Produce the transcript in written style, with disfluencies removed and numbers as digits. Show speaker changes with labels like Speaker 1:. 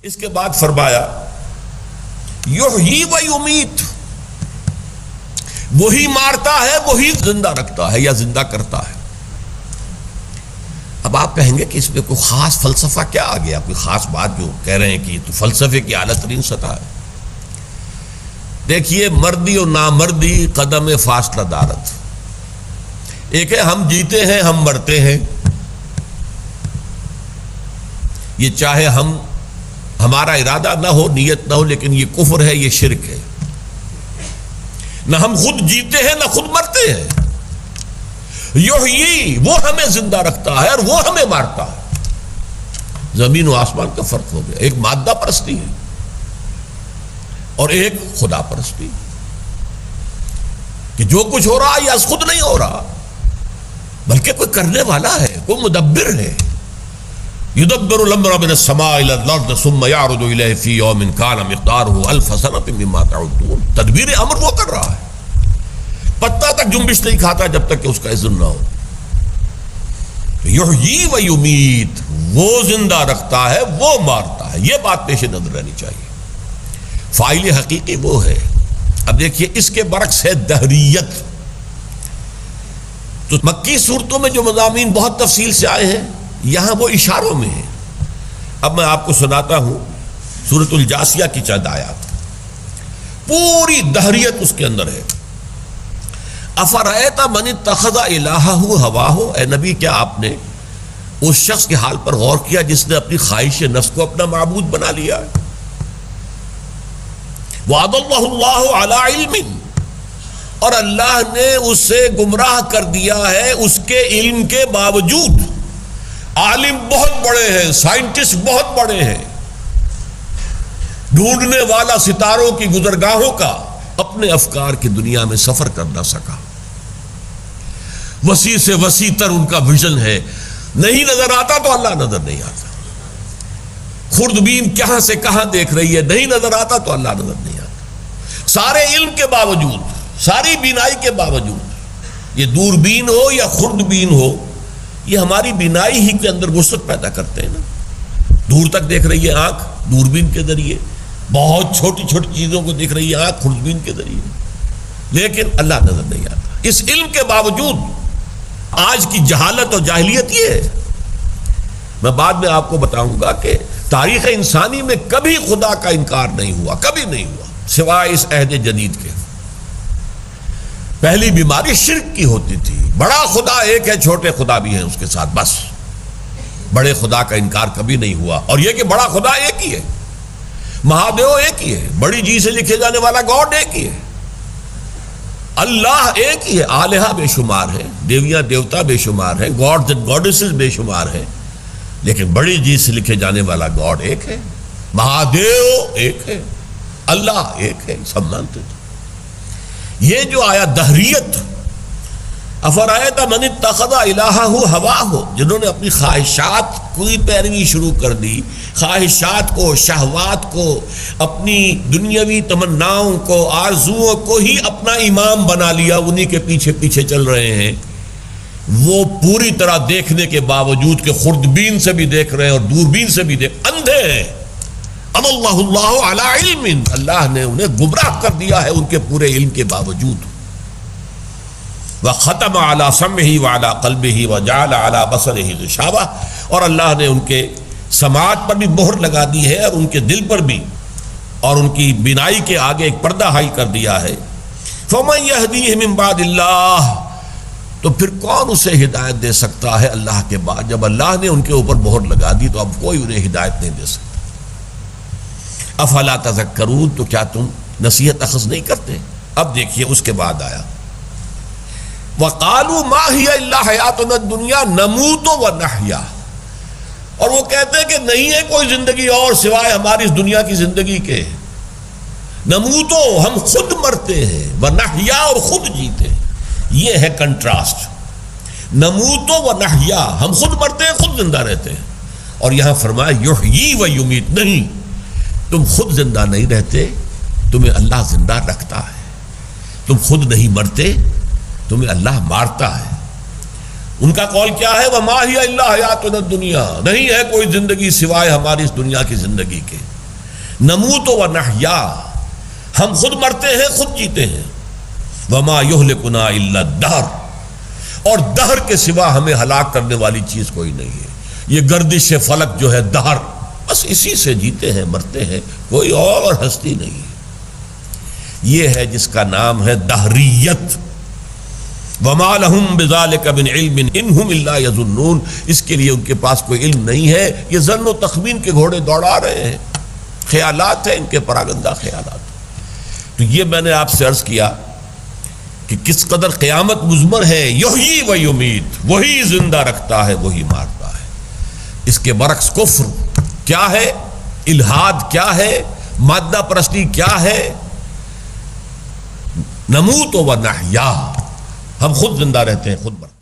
Speaker 1: اس کے بعد فرمایا یحیی و یمیت، وہی مارتا ہے وہی زندہ رکھتا ہے یا زندہ کرتا ہے۔ اب آپ کہیں گے کہ اس میں کوئی خاص فلسفہ کیا آ گیا، کوئی خاص بات جو کہہ رہے ہیں کہ یہ تو فلسفے کی اعلیٰ ترین سطح ہے۔ دیکھیے، مردی اور نامردی قدم فاصلہ دارت، ایک ہے ہم جیتے ہیں ہم مرتے ہیں، یہ چاہے ہمارا ارادہ نہ ہو، نیت نہ ہو، لیکن یہ کفر ہے، یہ شرک ہے۔ نہ ہم خود جیتے ہیں نہ خود مرتے ہیں۔ یحیی، وہ ہمیں زندہ رکھتا ہے اور وہ ہمیں مارتا ہے۔ زمین و آسمان کا فرق ہو گیا، ایک مادہ پرستی ہے اور ایک خدا پرستی، کہ جو کچھ ہو رہا ہے یہ از خود نہیں ہو رہا، بلکہ کوئی کرنے والا ہے، کوئی مدبر ہے۔ یدبر الامر من السماء الى الارض ثم يعرج اليه في يوم كان مقداره 1000 سنة مما تعدون۔ تدبیر امر وہ کر رہا ہے، پتا تک جنبش نہیں کھاتا جب تک کہ اس کا اذن نہ ہو۔ یحیی و یمیت، وہ زندہ رکھتا ہے وہ مارتا ہے، یہ بات پیش نظر رہنی چاہیے۔ فاعل حقیقی وہ ہے۔ اب دیکھیے، اس کے برعکس ہے دہریت۔ تو مکی صورتوں میں جو مضامین بہت تفصیل سے آئے ہیں، یہاں وہ اشاروں میں ہے۔ اب میں آپ کو سناتا ہوں سورۃ الجاثیہ کی چند آیات، پوری دہریت اس کے اندر ہے۔ افرأیت من اتخذ الہہ ہواہ، اے نبی کیا آپ نے اس شخص کے حال پر غور کیا جس نے اپنی خواہش نفس کو اپنا معبود بنا لیا ہے؟ وَأَضَلَّهُ اللَّهُ عَلَىٰ عِلْمٍ، اور اللہ نے اسے گمراہ کر دیا ہے اس کے علم کے باوجود۔ عالم بہت بڑے ہیں، سائنٹسٹ بہت بڑے ہیں، ڈھونڈنے والا ستاروں کی گزرگاہوں کا اپنے افکار کی دنیا میں سفر کر نہ سکا۔ وسیع سے وسیع تر ان کا ویژن ہے، نہیں نظر آتا تو اللہ نظر نہیں آتا۔ خوردبین کہاں سے کہاں دیکھ رہی ہے، نہیں نظر آتا تو اللہ نظر نہیں آتا۔ سارے علم کے باوجود، ساری بینائی کے باوجود، یہ دوربین ہو یا خوردبین ہو، یہ ہماری بینائی ہی کے اندر وسعت پیدا کرتے ہیں نا۔ دور تک دیکھ رہی ہے آنکھ دوربین کے ذریعے، بہت چھوٹی چھوٹی چیزوں کو دیکھ رہی ہے آنکھ خوردبین کے ذریعے، لیکن اللہ نظر نہیں آتا۔ اس علم کے باوجود آج کی جہالت اور جاہلیت یہ ہے۔ میں بعد میں آپ کو بتاؤں گا کہ تاریخ انسانی میں کبھی خدا کا انکار نہیں ہوا، کبھی نہیں ہوا، سوائے اس عہد جدید کے۔ پہلی بیماری شرک کی ہوتی تھی، بڑا خدا ایک ہے، چھوٹے خدا بھی ہیں اس کے ساتھ، بس بڑے خدا کا انکار کبھی نہیں ہوا۔ اور یہ کہ بڑا خدا ایک ہی ہے، مہادیو ایک ہی ہے، بڑی جی سے لکھے جانے والا گاڈ ایک ہی ہے، اللہ ایک ہی ہے۔ آلہہ بے شمار ہیں، دیویاں دیوتا بے شمار ہیں، گاڈز اینڈ گاڈیسز بے شمار ہیں، لیکن بڑی جی سے لکھے جانے والا گاڈ ایک ہے، مہادیو ایک ہے، اللہ ایک ہے، سب مانتے تھے۔ یہ جو آیا دہریت، افرأیت من اتخذ الہہ ہواہ، جنہوں نے اپنی خواہشات کی پیروی شروع کر دی، خواہشات کو، شہوات کو، اپنی دنیاوی تمناؤں کو، آرزوؤں کو ہی اپنا امام بنا لیا، انہی کے پیچھے پیچھے چل رہے ہیں۔ وہ پوری طرح دیکھنے کے باوجود کہ خوردبین سے بھی دیکھ رہے ہیں اور دوربین سے بھی اندھے ہیں۔ اللہ علی علم، اللہ نے انہیں گمراہ کر دیا ہے ان کے پورے علم کے باوجود۔ وختم علی سمعہ وعلی قلبہ وجعل علی بصرہ غشاوہ، اور اللہ نے ان کے سماعت پر بھی مہر لگا دی ہے اور ان کے دل پر بھی، اور ان کی بینائی کے آگے ایک پردہ حائل کر دیا ہے۔ فمن یہدیہ من بعد اللہ، تو پھر کون اسے ہدایت دے سکتا ہے اللہ کے بعد؟ جب اللہ نے ان کے اوپر مہر لگا دی تو اب کوئی انہیں ہدایت نہیں دے سکتا۔ افلا تذکرون، تو کیا تم نصیحت اخذ نہیں کرتے؟ اب دیکھیے اس کے بعد آیا وَقَالُوا مَا هِيَ إِلَّا حَيَاتُنَا الدُّنْيَا نَمُوتُ وَنَحْيَا، اور وہ کہتے ہیں کہ نہیں ہے کوئی زندگی اور سوائے ہماری اس دنیا کی زندگی کے۔ نموتو، ہم خود مرتے ہیں، ونحیا، اور خود جیتے ہیں۔ یہ ہے کنٹراسٹ، نموتو ونحیا، ہم خود مرتے ہیں خود زندہ رہتے ہیں، اور یہاں فرمایا یحیی و یمیت، نہیں، تم خود زندہ نہیں رہتے، تمہیں اللہ زندہ رکھتا ہے، تم خود نہیں مرتے، تمہیں اللہ مارتا ہے۔ ان کا قول کیا ہے؟ وما ہی الا حیاتنا الدنیا، نہیں ہے کوئی زندگی سوائے ہماری اس دنیا کی زندگی کے، نموت و نحیا، ہم خود مرتے ہیں خود جیتے ہیں، وما یہلکنا الا الدہر، اور دہر کے سوا ہمیں ہلاک کرنے والی چیز کوئی نہیں ہے، یہ گردش فلک جو ہے دہر، بس اسی سے جیتے ہیں مرتے ہیں، کوئی اور ہستی نہیں ہے۔ یہ ہے جس کا نام ہے دہریت۔ وما لهم بذلك من علم انهم الا يظنون، اس کے لیے ان کے پاس کوئی علم نہیں ہے، یہ ظن و تخمین کے گھوڑے دوڑا رہے ہیں، خیالات ہیں ان کے پراگندہ خیالات۔ تو یہ میں نے آپ سے عرض کیا کہ کس قدر قیامت مضمر ہے، یحیی و یمیت، وہی زندہ رکھتا ہے وہی مارتا ہے۔ اس کے برعکس کفر کیا ہے، الحاد کیا ہے، مادہ پرستی کیا ہے، نموت و نحیا، ہم خود زندہ رہتے ہیں خود مرتے ہیں۔